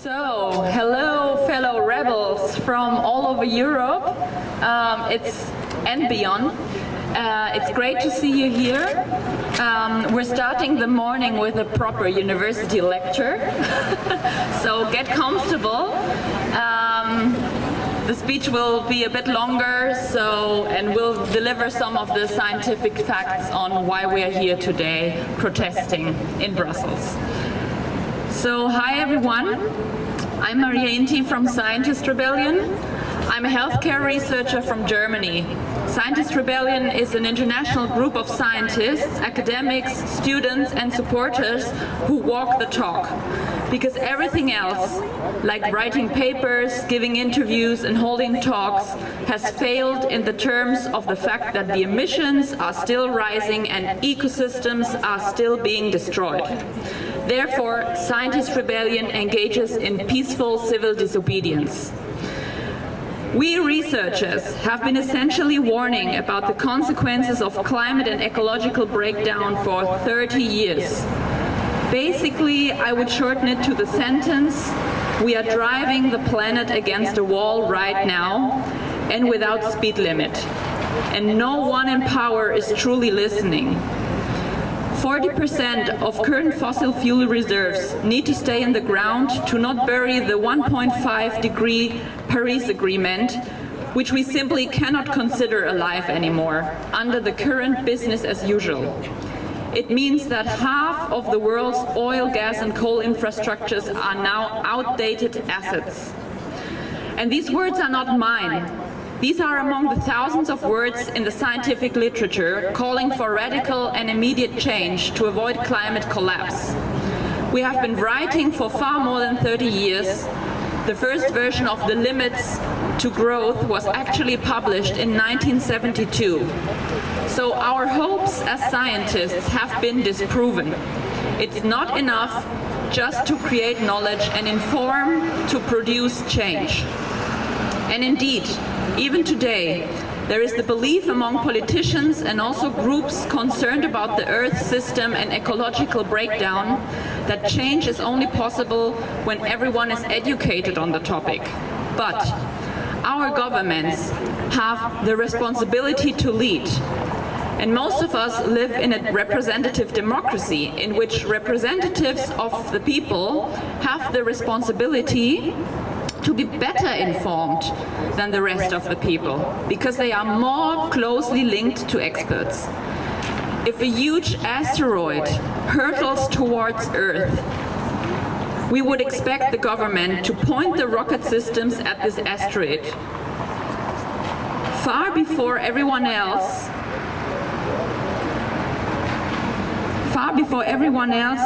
So, hello fellow rebels from all over Europe and beyond. It's great to see you here. We're starting the morning with a proper university lecture, so get comfortable. The speech will be a bit longer, and we'll deliver some of the scientific facts on why we are here today protesting in Brussels. So, hi everyone. I'm Inti from Scientist Rebellion. I'm a healthcare researcher from Germany. Scientist Rebellion is an international group of scientists, academics, students and supporters who walk the talk. Because everything else, like writing papers, giving interviews and holding talks, has failed in the terms of the fact that the emissions are still rising and ecosystems are still being destroyed. Therefore, Scientist Rebellion engages in peaceful civil disobedience. We researchers have been essentially warning about the consequences of climate and ecological breakdown for 30 years. Basically, I would shorten it to the sentence, we are driving the planet against a wall right now and without speed limit. And no one in power is truly listening. 40% of current fossil fuel reserves need to stay in the ground to not bury the 1.5-degree Paris Agreement, which we simply cannot consider alive anymore under the current business as usual. It means that half of the world's oil, gas and coal infrastructures are now outdated assets. And these words are not mine. These are among the thousands of words in the scientific literature calling for radical and immediate change to avoid climate collapse. We have been writing for far more than 30 years. The first version of The Limits to Growth was actually published in 1972. So our hopes as scientists have been disproven. It's not enough just to create knowledge and inform to produce change. And indeed, even today, there is the belief among politicians and also groups concerned about the Earth system and ecological breakdown that change is only possible when everyone is educated on the topic. But our governments have the responsibility to lead. And most of us live in a representative democracy in which representatives of the people have the responsibility to be better informed than the rest of the people, because they are more closely linked to experts. If a huge asteroid hurtles towards Earth, we would expect the government to point the rocket systems at this asteroid. Far before everyone else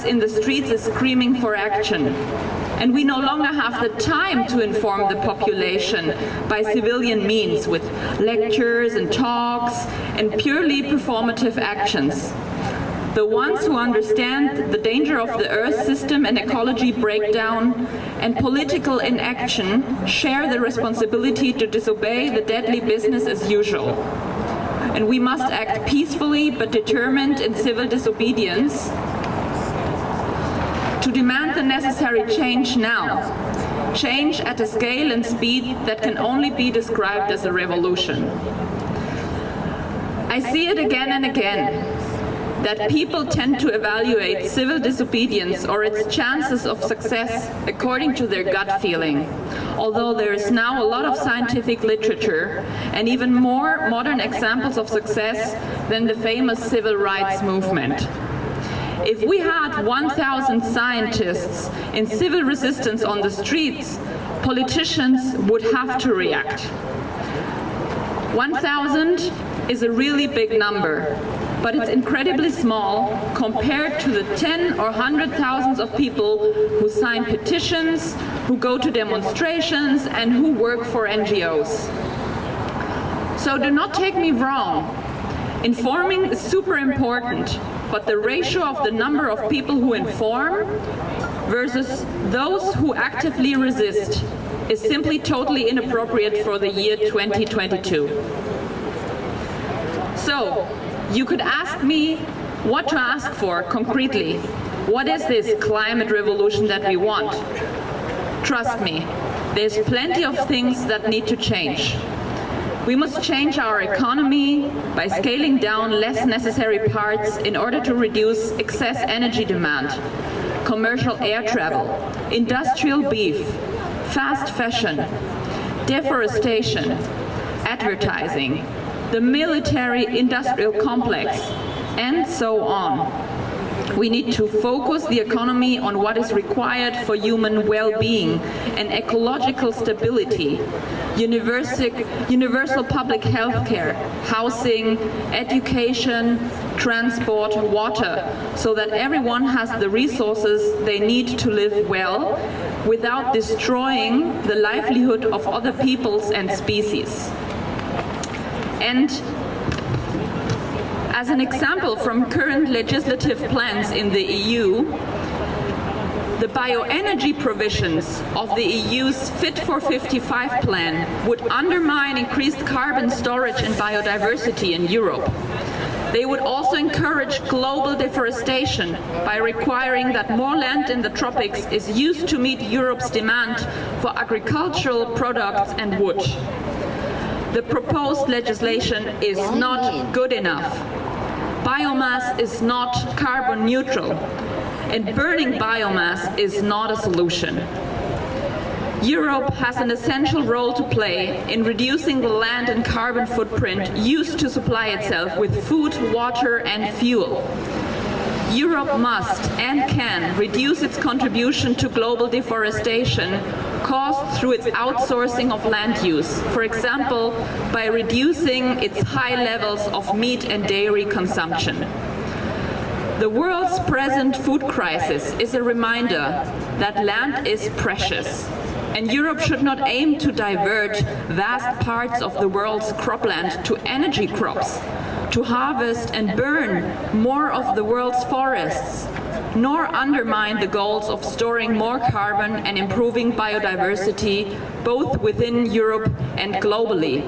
in the streets is screaming for action. And we no longer have the time to inform the population by civilian means with lectures and talks and purely performative actions. The ones who understand the danger of the Earth system and ecology breakdown and political inaction share the responsibility to disobey the deadly business as usual. And we must act peacefully but determined in civil disobedience to demand the necessary change now. Change at a scale and speed that can only be described as a revolution. I see it again and again, that people tend to evaluate civil disobedience or its chances of success according to their gut feeling, although there is now a lot of scientific literature and even more modern examples of success than the famous civil rights movement. If we had 1,000 scientists in civil resistance on the streets, politicians would have to react. 1,000 is a really big number, but it's incredibly small compared to the 10 or 100,000s of people who sign petitions, who go to demonstrations, and who work for NGOs. So do not take me wrong. Informing is super important, but the ratio of the number of people who inform versus those who actively resist is simply totally inappropriate for the year 2022. So, you could ask me what to ask for concretely. What is this climate revolution that we want? trust me, there's plenty of things that need to change. We must change our economy by scaling down less necessary parts in order to reduce excess energy demand, commercial air travel, industrial beef, fast fashion, deforestation, advertising, the military-industrial complex, and so on. We need to focus the economy on what is required for human well-being and ecological stability, universal public health care, housing, education, transport, water, so that everyone has the resources they need to live well without destroying the livelihood of other peoples and species. And as an example from current legislative plans in the EU, the bioenergy provisions of the EU's Fit for 55 plan would undermine increased carbon storage and biodiversity in Europe. They would also encourage global deforestation by requiring that more land in the tropics is used to meet Europe's demand for agricultural products and wood. The proposed legislation is not good enough. Biomass is not carbon neutral, and burning biomass is not a solution. Europe has an essential role to play in reducing the land and carbon footprint used to supply itself with food, water, and fuel. Europe must and can reduce its contribution to global deforestation caused through its outsourcing of land use, for example, by reducing its high levels of meat and dairy consumption. The world's present food crisis is a reminder that land is precious, and Europe should not aim to divert vast parts of the world's cropland to energy crops, to harvest and burn more of the world's forests, nor undermine the goals of storing more carbon and improving biodiversity, both within Europe and globally.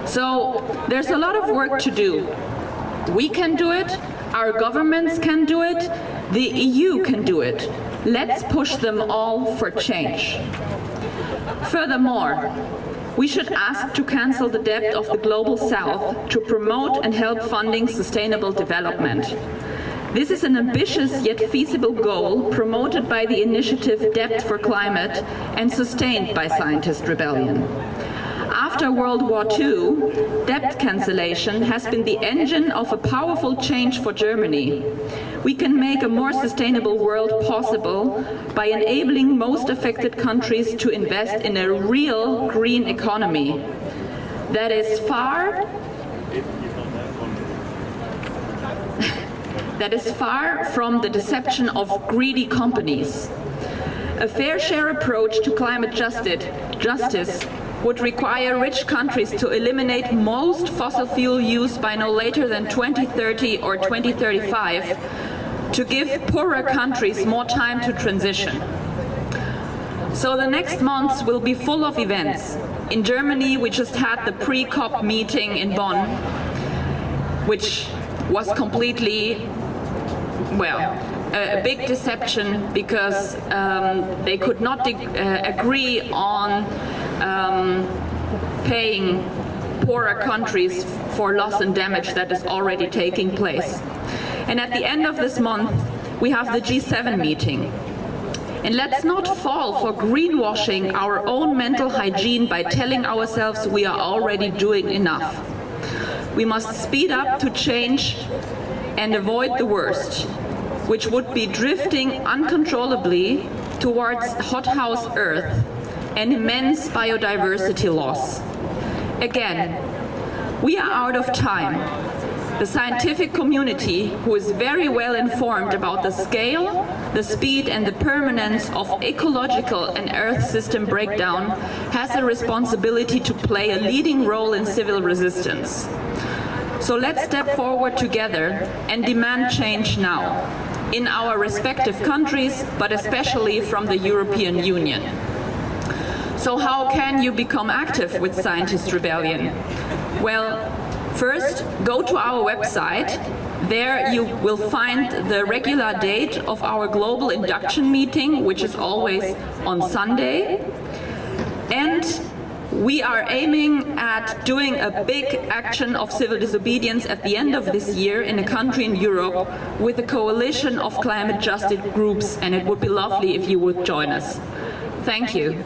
So there's a lot of work to do. We can do it, our governments can do it, the EU can do it. Let's push them all for change. Furthermore, we should ask to cancel the debt of the Global South to promote and help funding sustainable development. This is an ambitious yet feasible goal promoted by the initiative Debt for Climate and sustained by Scientist Rebellion. After World War II, debt cancellation has been the engine of a powerful change for Germany. We can make a more sustainable world possible by enabling most affected countries to invest in a real green economy that is far from the deception of greedy companies. A fair share approach to climate justice would require rich countries to eliminate most fossil fuel use by no later than 2030 or 2035 to give poorer countries more time to transition. So the next months will be full of events. In Germany, we just had the pre-COP meeting in Bonn, which was completely, well, a big deception because they could not agree on paying poorer countries for loss and damage that is already taking place. And at the end of this month, we have the G7 meeting. And let's not fall for greenwashing our own mental hygiene by telling ourselves we are already doing enough. We must speed up to change and avoid the worst, which would be drifting uncontrollably towards hothouse Earth and immense biodiversity loss. Again, we are out of time. The scientific community, who is very well informed about the scale, the speed and the permanence of ecological and Earth system breakdown, has a responsibility to play a leading role in civil resistance. So let's step forward together and demand change now, in our respective countries, but especially from the European Union. So how can you become active with Scientist Rebellion? Well, first, go to our website There you will find the regular date of our global induction meeting, which is always on Sunday. And we are aiming at doing a big action of civil disobedience at the end of this year in a country in Europe with a coalition of climate justice groups, and it would be lovely if you would join us. Thank you.